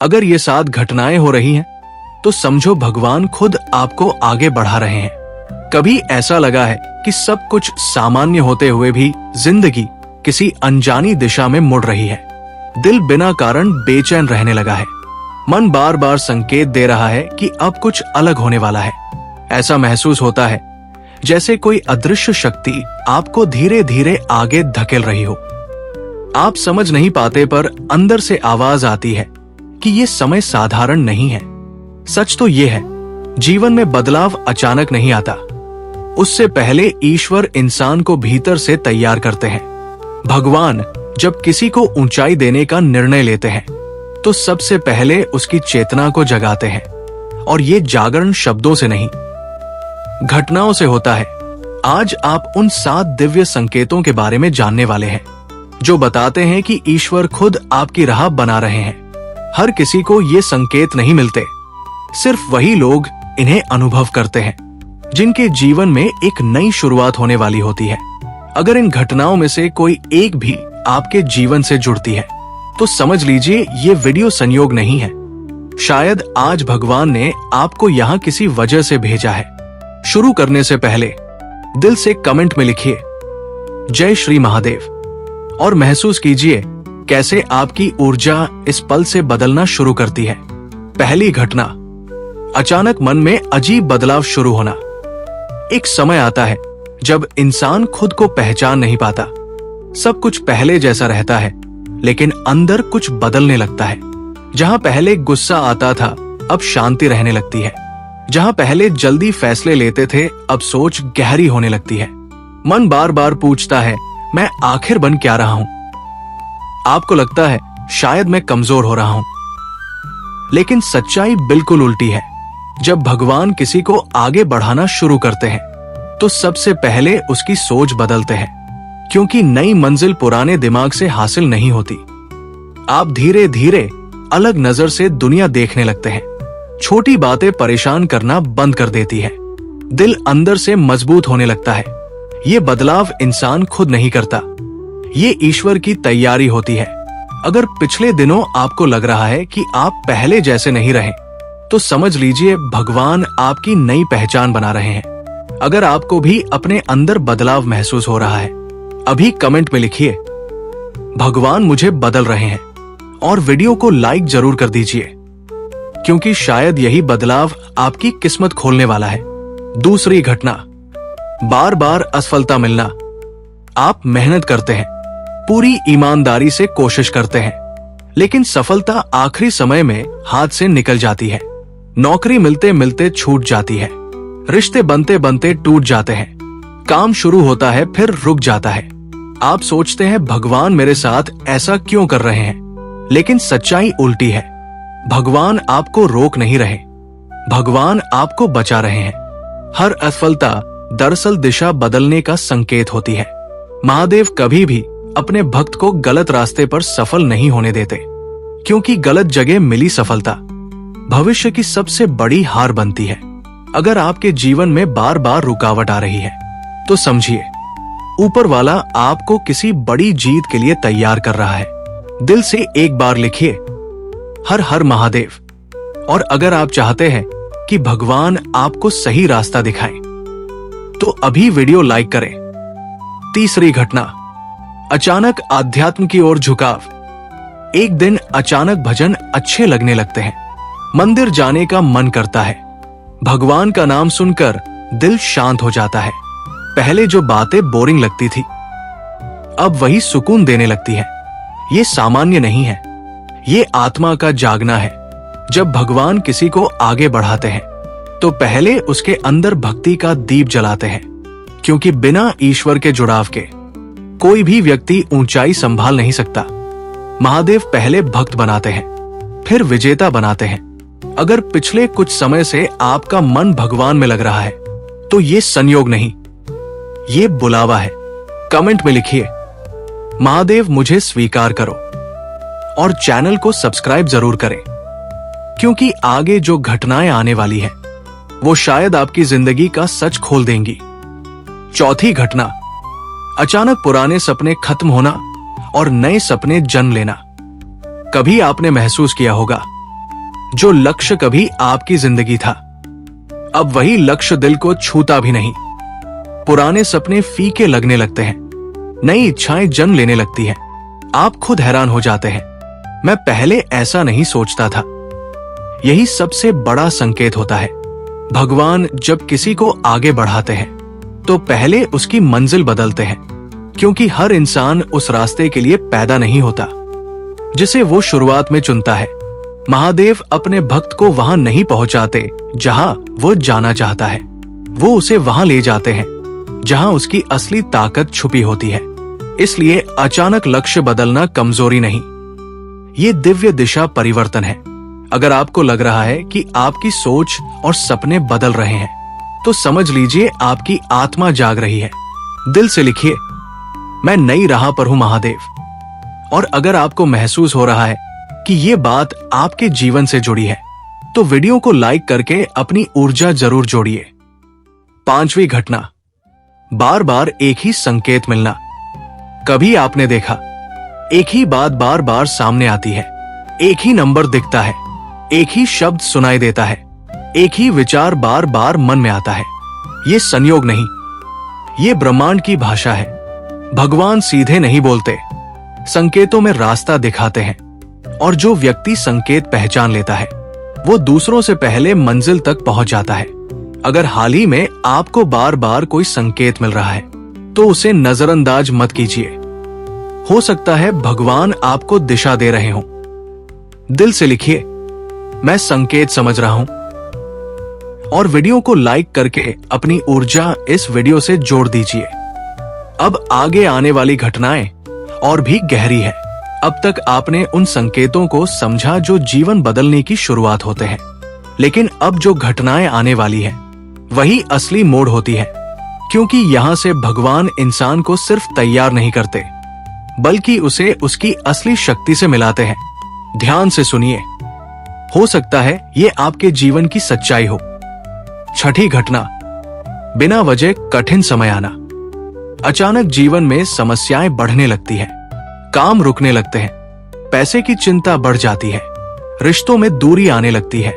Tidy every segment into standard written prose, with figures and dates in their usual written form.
अगर ये 7 घटनाएं हो रही हैं, तो समझो भगवान खुद आपको आगे बढ़ा रहे हैं। कभी ऐसा लगा है कि सब कुछ सामान्य होते हुए भी जिंदगी किसी अनजानी दिशा में मुड़ रही है। दिल बिना कारण बेचैन रहने लगा है। मन बार बार संकेत दे रहा है कि अब कुछ अलग होने वाला है। ऐसा महसूस होता है जैसे कोई अदृश्य शक्ति आपको धीरे धीरे आगे धकेल रही हो। आप समझ नहीं पाते, पर अंदर से आवाज आती है कि ये समय साधारण नहीं है। सच तो ये है, जीवन में बदलाव अचानक नहीं आता। उससे पहले ईश्वर इंसान को भीतर से तैयार करते हैं। भगवान जब किसी को ऊंचाई देने का निर्णय लेते हैं, तो सबसे पहले उसकी चेतना को जगाते हैं। और ये जागरण शब्दों से नहीं, घटनाओं से होता है। आज आप उन 7 दिव्य संकेतों के बारे में जानने वाले हैं, जो बताते हैं कि ईश्वर खुद आपकी राह बना रहे हैं। हर किसी को ये संकेत नहीं मिलते, सिर्फ वही लोग इन्हें अनुभव करते हैं जिनके जीवन में एक नई शुरुआत होने वाली होती है। अगर इन घटनाओं में से कोई एक भी आपके जीवन से जुड़ती है, तो समझ लीजिए ये वीडियो संयोग नहीं है। शायद आज भगवान ने आपको यहाँ किसी वजह से भेजा है। शुरू करने से पहले दिल से कमेंट में लिखिए जय श्री महादेव और महसूस कीजिए कैसे आपकी ऊर्जा इस पल से बदलना शुरू करती है। पहली घटना, अचानक मन में अजीब बदलाव शुरू होना। एक समय आता है जब इंसान खुद को पहचान नहीं पाता। सब कुछ पहले जैसा रहता है, लेकिन अंदर कुछ बदलने लगता है। जहां पहले गुस्सा आता था, अब शांति रहने लगती है। जहां पहले जल्दी फैसले लेते थे, अब सोच गहरी होने लगती है। मन बार बार पूछता है, मैं आखिर बन क्या रहा हूं? आपको लगता है शायद मैं कमजोर हो रहा हूं, लेकिन सच्चाई बिल्कुल उल्टी है। जब भगवान किसी को आगे बढ़ाना शुरू करते हैं, तो सबसे पहले उसकी सोच बदलते हैं, क्योंकि नई मंजिल पुराने दिमाग से हासिल नहीं होती। आप धीरे धीरे अलग नजर से दुनिया देखने लगते हैं। छोटी बातें परेशान करना बंद कर देती है। दिल अंदर से मजबूत होने लगता है। ये बदलाव इंसान खुद नहीं करता, ये ईश्वर की तैयारी होती है। अगर पिछले दिनों आपको लग रहा है कि आप पहले जैसे नहीं रहे, तो समझ लीजिए भगवान आपकी नई पहचान बना रहे हैं। अगर आपको भी अपने अंदर बदलाव महसूस हो रहा है, अभी कमेंट में लिखिए भगवान मुझे बदल रहे हैं, और वीडियो को लाइक जरूर कर दीजिए, क्योंकि शायद यही बदलाव आपकी किस्मत खोलने वाला है। दूसरी घटना, बार बार असफलता मिलना। आप मेहनत करते हैं, पूरी ईमानदारी से कोशिश करते हैं, लेकिन सफलता आखिरी समय में हाथ से निकल जाती है। नौकरी मिलते मिलते छूट जाती है, रिश्ते बनते बनते टूट जाते हैं, काम शुरू होता है फिर रुक जाता है। आप सोचते हैं भगवान मेरे साथ ऐसा क्यों कर रहे हैं, लेकिन सच्चाई उल्टी है। भगवान आपको रोक नहीं रहे, भगवान आपको बचा रहे हैं। हर असफलता दरअसल दिशा बदलने का संकेत होती है। महादेव कभी भी अपने भक्त को गलत रास्ते पर सफल नहीं होने देते, क्योंकि गलत जगह मिली सफलता भविष्य की सबसे बड़ी हार बनती है। अगर आपके जीवन में बार बार रुकावट आ रही है, तो समझिए ऊपर वाला आपको किसी बड़ी जीत के लिए तैयार कर रहा है। दिल से एक बार लिखिए हर हर महादेव। और अगर आप चाहते हैं कि भगवान आपको सही रास्ता दिखाएं, तो अभी वीडियो लाइक करें। तीसरी घटना, अचानक आध्यात्म की ओर झुकाव। एक दिन अचानक भजन अच्छे लगने लगते हैं, मंदिर जाने का मन करता है, भगवान का नाम सुनकर दिल शांत हो जाता है। पहले जो बातें बोरिंग लगती थी, अब वही सुकून देने लगती है। ये सामान्य नहीं है, ये आत्मा का जागना है। जब भगवान किसी को आगे बढ़ाते हैं, तो पहले उसके अंदर भक्ति का दीप जलाते हैं, क्योंकि बिना ईश्वर के जुड़ाव के कोई भी व्यक्ति ऊंचाई संभाल नहीं सकता। महादेव पहले भक्त बनाते हैं, फिर विजेता बनाते हैं। अगर पिछले कुछ समय से आपका मन भगवान में लग रहा है, तो ये संयोग नहीं, ये बुलावा है। कमेंट में लिखिए महादेव मुझे स्वीकार करो, और चैनल को सब्सक्राइब जरूर करें, क्योंकि आगे जो घटनाएं आने वाली हैं, वो शायद आपकी जिंदगी का सच खोल देंगी। चौथी घटना, अचानक पुराने सपने खत्म होना और नए सपने जन्म लेना। कभी आपने महसूस किया होगा जो लक्ष्य कभी आपकी जिंदगी था, अब वही लक्ष्य दिल को छूता भी नहीं। पुराने सपने फीके लगने लगते हैं, नई इच्छाएं जन्म लेने लगती हैं। आप खुद हैरान हो जाते हैं, मैं पहले ऐसा नहीं सोचता था। यही सबसे बड़ा संकेत होता है। भगवान जब किसी को आगे बढ़ाते हैं तो पहले उसकी मंजिल बदलते हैं, क्योंकि हर इंसान उस रास्ते के लिए पैदा नहीं होता जिसे वो शुरुआत में चुनता है। महादेव अपने भक्त को वहां नहीं पहुंचाते जहां वो जाना चाहता है, वो उसे वहां ले जाते हैं जहां उसकी असली ताकत छुपी होती है। इसलिए अचानक लक्ष्य बदलना कमजोरी नहीं, ये दिव्य दिशा परिवर्तन है। अगर आपको लग रहा है कि आपकी सोच और सपने बदल रहे हैं तो समझ लीजिए आपकी आत्मा जाग रही है। दिल से लिखिए, मैं नई राह पर हूं महादेव। और अगर आपको महसूस हो रहा है कि ये बात आपके जीवन से जुड़ी है तो वीडियो को लाइक करके अपनी ऊर्जा जरूर जोड़िए। 5वीं घटना, बार बार एक ही संकेत मिलना। कभी आपने देखा, एक ही बात बार बार सामने आती है, एक ही नंबर दिखता है, एक ही शब्द सुनाई देता है, एक ही विचार बार बार मन में आता है। ये संयोग नहीं, ये ब्रह्मांड की भाषा है। भगवान सीधे नहीं बोलते, संकेतों में रास्ता दिखाते हैं। और जो व्यक्ति संकेत पहचान लेता है वो दूसरों से पहले मंजिल तक पहुंच जाता है। अगर हाल ही में आपको बार बार कोई संकेत मिल रहा है तो उसे नजरअंदाज मत कीजिए। हो सकता है भगवान आपको दिशा दे रहे हों। दिल से लिखिए, मैं संकेत समझ रहा हूं। और वीडियो को लाइक करके अपनी ऊर्जा इस वीडियो से जोड़ दीजिए। अब आगे आने वाली घटनाएं और भी गहरी है। अब तक आपने उन संकेतों को समझा जो जीवन बदलने की शुरुआत होते हैं, लेकिन अब जो घटनाएं आने वाली है वही असली मोड़ होती है, क्योंकि यहाँ से भगवान इंसान को सिर्फ तैयार नहीं करते बल्कि उसे उसकी असली शक्ति से मिलाते हैं। ध्यान से सुनिए, हो सकता है ये आपके जीवन की सच्चाई हो। 6ठी घटना, बिना वजह कठिन समय आना। अचानक जीवन में समस्याएं बढ़ने लगती हैं, काम रुकने लगते हैं, पैसे की चिंता बढ़ जाती है, रिश्तों में दूरी आने लगती है।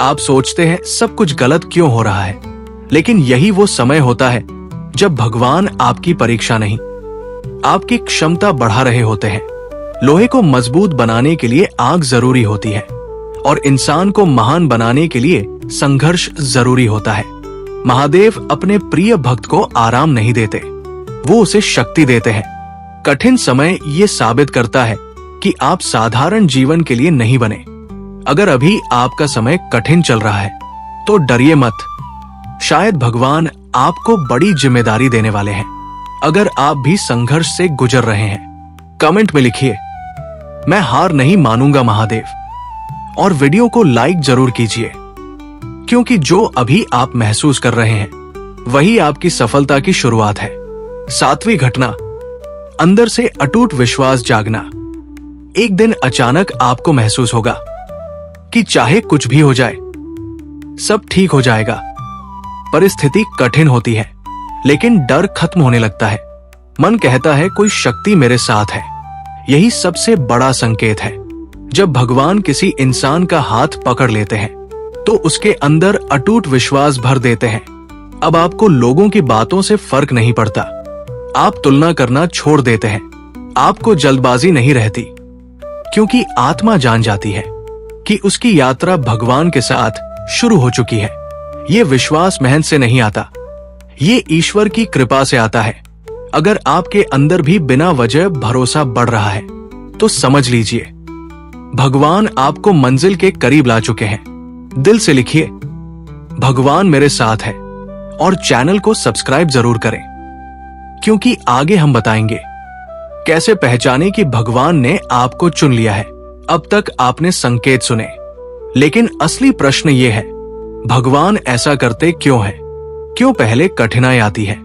आप सोचते हैं सब कुछ गलत क्यों हो रहा है, लेकिन यही वो समय होता है जब भगवान आपकी परीक्षा नहीं, आपकी क्षमता बढ़ा रहे होते हैं। लोहे को मजबूत बनाने के लिए आग जरूरी होती है और इंसान को महान बनाने के लिए संघर्ष जरूरी होता है। महादेव अपने प्रिय भक्त को आराम नहीं देते, वो उसे शक्ति देते हैं। कठिन समय ये साबित करता है कि आप साधारण जीवन के लिए नहीं बने। अगर अभी आपका समय कठिन चल रहा है तो डरिए मत, शायद भगवान आपको बड़ी जिम्मेदारी देने वाले हैं। अगर आप भी संघर्ष से गुजर रहे हैं, कमेंट में लिखिए, मैं हार नहीं मानूंगा महादेव। और वीडियो को लाइक जरूर कीजिए, क्योंकि जो अभी आप महसूस कर रहे हैं वही आपकी सफलता की शुरुआत है। 7वीं घटना, अंदर से अटूट विश्वास जागना। एक दिन अचानक आपको महसूस होगा कि चाहे कुछ भी हो जाए सब ठीक हो जाएगा। परिस्थिति कठिन होती है लेकिन डर खत्म होने लगता है। मन कहता है कोई शक्ति मेरे साथ है। यही सबसे बड़ा संकेत है। जब भगवान किसी इंसान का हाथ पकड़ लेते हैं तो उसके अंदर अटूट विश्वास भर देते हैं। अब आपको लोगों की बातों से फर्क नहीं पड़ता, आप तुलना करना छोड़ देते हैं। आपको जल्दबाजी नहीं रहती, क्योंकि आत्मा जान जाती है कि उसकी यात्रा भगवान के साथ शुरू हो चुकी है। ये विश्वास मेहनत से नहीं आता, ये ईश्वर की कृपा से आता है। अगर आपके अंदर भी बिना वजह भरोसा बढ़ रहा है तो समझ लीजिए भगवान आपको मंजिल के करीब ला चुके हैं। दिल से लिखिए, भगवान मेरे साथ है। और चैनल को सब्सक्राइब जरूर करें, क्योंकि आगे हम बताएंगे कैसे पहचाने कि भगवान ने आपको चुन लिया है। अब तक आपने संकेत सुने, लेकिन असली प्रश्न ये है, भगवान ऐसा करते क्यों है? क्यों पहले कठिनाई आती है?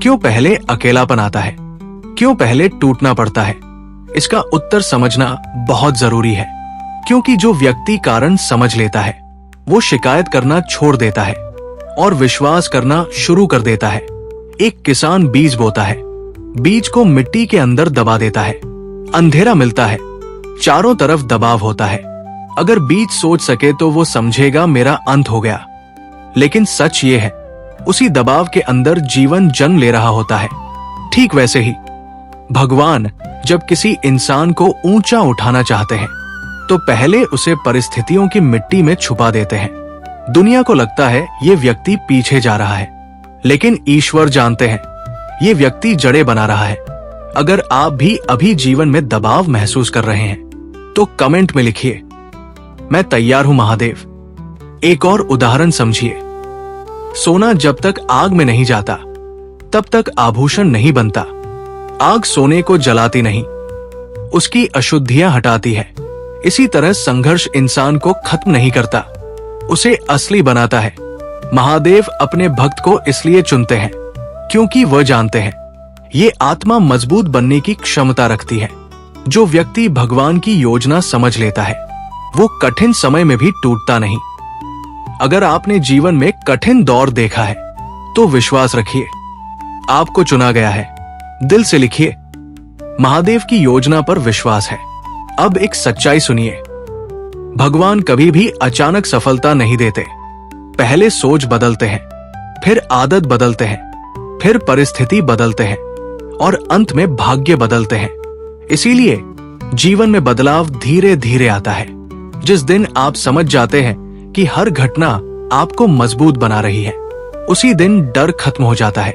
क्यों पहले अकेलापन आता है? क्यों पहले टूटना पड़ता है? इसका उत्तर समझना बहुत जरूरी है, क्योंकि जो व्यक्ति कारण समझ लेता है वो शिकायत करना छोड़ देता है और विश्वास करना शुरू कर देता है। एक किसान बीज बोता है, बीज को मिट्टी के अंदर दबा देता है, अंधेरा मिलता है, चारों तरफ दबाव होता है अगर बीच सोच सके तो वो समझेगा मेरा अंत हो गया। लेकिन सच ये है, उसी दबाव के अंदर जीवन जन्म ले रहा होता है। ठीक वैसे ही भगवान जब किसी इंसान को ऊंचा उठाना चाहते हैं तो पहले उसे परिस्थितियों की मिट्टी में छुपा देते हैं। दुनिया को लगता है ये व्यक्ति पीछे जा रहा है, लेकिन ईश्वर जानते हैं ये व्यक्ति जड़ें बना रहा है। अगर आप भी अभी जीवन में दबाव महसूस कर रहे हैं तो कमेंट में लिखिए, मैं तैयार हूं महादेव। एक और उदाहरण समझिए। सोना जब तक आग में नहीं जाता तब तक आभूषण नहीं बनता। आग सोने को जलाती नहीं, उसकी अशुद्धियां हटाती है। इसी तरह संघर्ष इंसान को खत्म नहीं करता, उसे असली बनाता है। महादेव अपने भक्त को इसलिए चुनते हैं क्योंकि वह जानते हैं ये आत्मा मजबूत बनने की क्षमता रखती है। जो व्यक्ति भगवान की योजना समझ लेता है वो कठिन समय में भी टूटता नहीं। अगर आपने जीवन में कठिन दौर देखा है तो विश्वास रखिए, आपको चुना गया है। दिल से लिखिए, महादेव की योजना पर विश्वास है। अब एक सच्चाई सुनिए, भगवान कभी भी अचानक सफलता नहीं देते। पहले सोच बदलते हैं, फिर आदत बदलते हैं, फिर परिस्थिति बदलते हैं और अंत में भाग्य बदलते हैं। इसीलिए जीवन में बदलाव धीरे धीरे आता है। जिस दिन आप समझ जाते हैं कि हर घटना आपको मजबूत बना रही है, उसी दिन डर खत्म हो जाता है।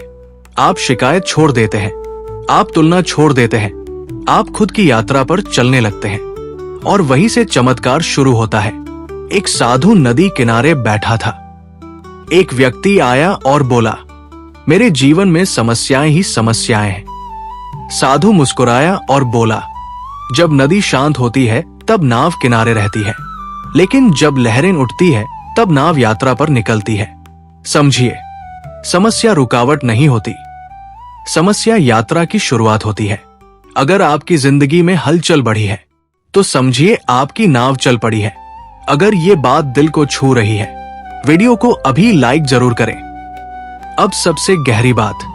आप शिकायत छोड़ देते हैं, आप तुलना छोड़ देते हैं, आप खुद की यात्रा पर चलने लगते हैं और वहीं से चमत्कार शुरू होता है। एक साधु नदी किनारे बैठा था। एक व्यक्ति आया और बोला, मेरे जीवन में समस्याएं ही समस्याएं हैं। साधु मुस्कुराया और बोला, जब नदी शांत होती है तब नाव किनारे रहती है, लेकिन जब लहरें उठती है तब नाव यात्रा पर निकलती है। समझिए, समस्या रुकावट नहीं होती, समस्या यात्रा की शुरुआत होती है। अगर आपकी जिंदगी में हलचल बढ़ी है तो समझिए आपकी नाव चल पड़ी है। अगर ये बात दिल को छू रही है, वीडियो को अभी लाइक जरूर करें। अब सबसे गहरी बात,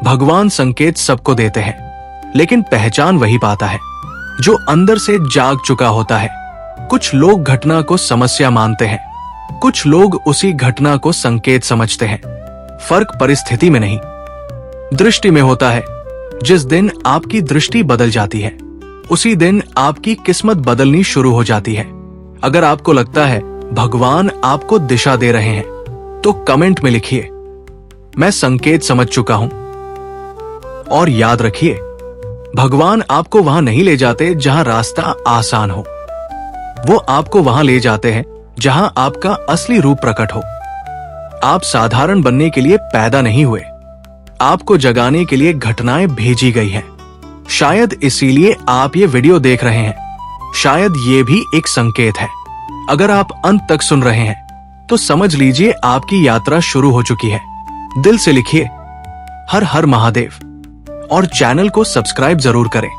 भगवान संकेत सबको देते हैं, लेकिन पहचान वही पाता है जो अंदर से जाग चुका होता है। कुछ लोग घटना को समस्या मानते हैं, कुछ लोग उसी घटना को संकेत समझते हैं। फर्क परिस्थिति में नहीं, दृष्टि में होता है। जिस दिन आपकी दृष्टि बदल जाती है, उसी दिन आपकी किस्मत बदलनी शुरू हो जाती है। अगर आपको लगता है भगवान आपको दिशा दे रहे हैं तो कमेंट में लिखिए, मैं संकेत समझ चुका हूं। और याद रखिए, भगवान आपको वहां नहीं ले जाते जहां रास्ता आसान हो, वो आपको वहां ले जाते हैं जहां आपका असली रूप प्रकट हो। आप साधारण बनने के लिए पैदा नहीं हुए, आपको जगाने के लिए घटनाएं भेजी गई हैं। शायद इसीलिए आप ये वीडियो देख रहे हैं, शायद ये भी एक संकेत है। अगर आप अंत तक सुन रहे हैं तो समझ लीजिए आपकी यात्रा शुरू हो चुकी है। दिल से लिखिए, हर हर महादेव और चैनल को सब्सक्राइब जरूर करें,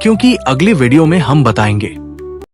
क्योंकि अगली वीडियो में हम बताएंगे